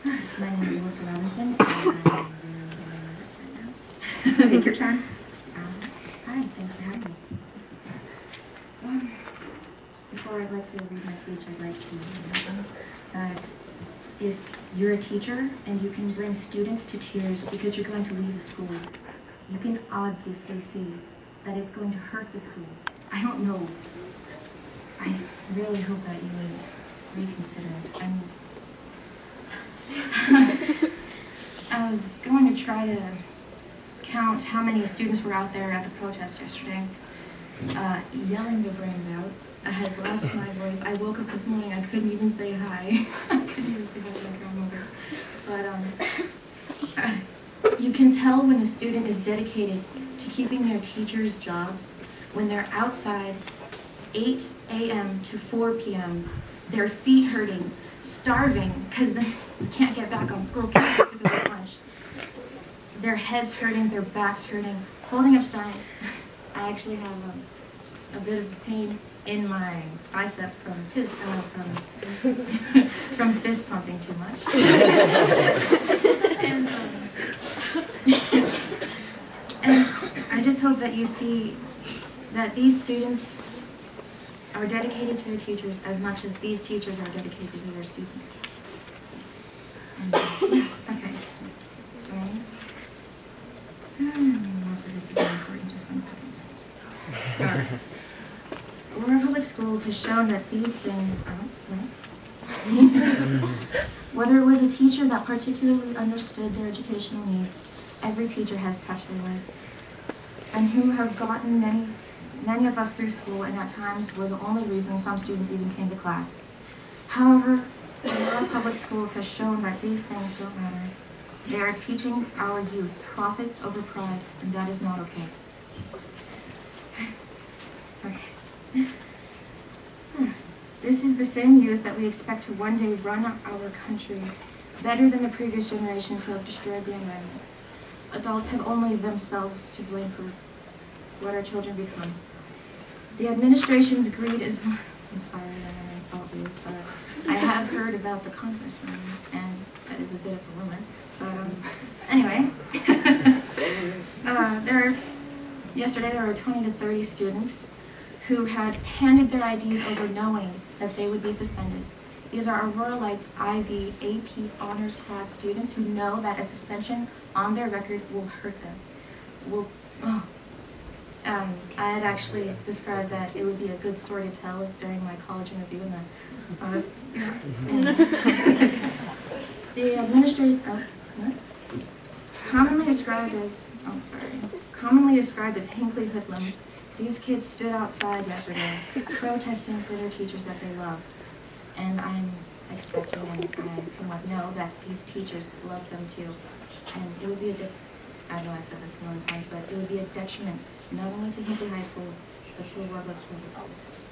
My name is Melissa Robinson, and I'm really nervous right now. Take your time. Hi, thanks for having me. Before I'd like to read my speech, I'd like to mention that if you're a teacher and you can bring students to tears because you're going to leave a school, you can obviously see that it's going to hurt the school. I don't know. I really hope that you would reconsider. I was going to try to count how many students were out there at the protest yesterday, yelling their brains out. I had lost my voice. I woke up this morning, I couldn't even say hi. I couldn't even say hi to my grandmother. But you can tell when a student is dedicated to keeping their teachers' jobs when they're outside 8 a.m. to 4 p.m., their feet hurting, starving because they can't get back on school campus to go to lunch. Their heads hurting, their backs hurting, holding up signs. I actually have a bit of pain in my bicep from fist pumping too much. and I just hope that you see that these students are dedicated to their teachers as much as these teachers are dedicated to their students. Okay, so most of this is important, just 1 second. Aurora Public Schools has shown that these things whether it was a teacher that particularly understood their educational needs, every teacher has touched their life, and who have gotten many of us through school, and at times were the only reason some students even came to class. However, Aurora Public Schools has shown that these things don't matter. They are teaching our youth profits over pride, and that is not okay. This is the same youth that we expect to one day run our country better than the previous generations who have destroyed the environment. Adults have only themselves to blame for what our children become. The administration's greed is... I'm sorry, I'm going to insult you, but I have heard about the congressman, and that is a bit of a rumor. But anyway, yesterday there were 20 to 30 students who had handed their IDs over knowing that they would be suspended. These are Aurora Lights IB AP Honors Class students who know that a suspension on their record will hurt them. I had actually described that it would be a good story to tell during my college interview, and the administrator, commonly described as Hinckley hoodlums, these kids stood outside yesterday protesting for their teachers that they love. And I'm expecting, and I somewhat know, that these teachers love them too. And it would be I know I said this a million times, but it would be a detriment not only to Hinckley High School, but to Aurora Public Schools.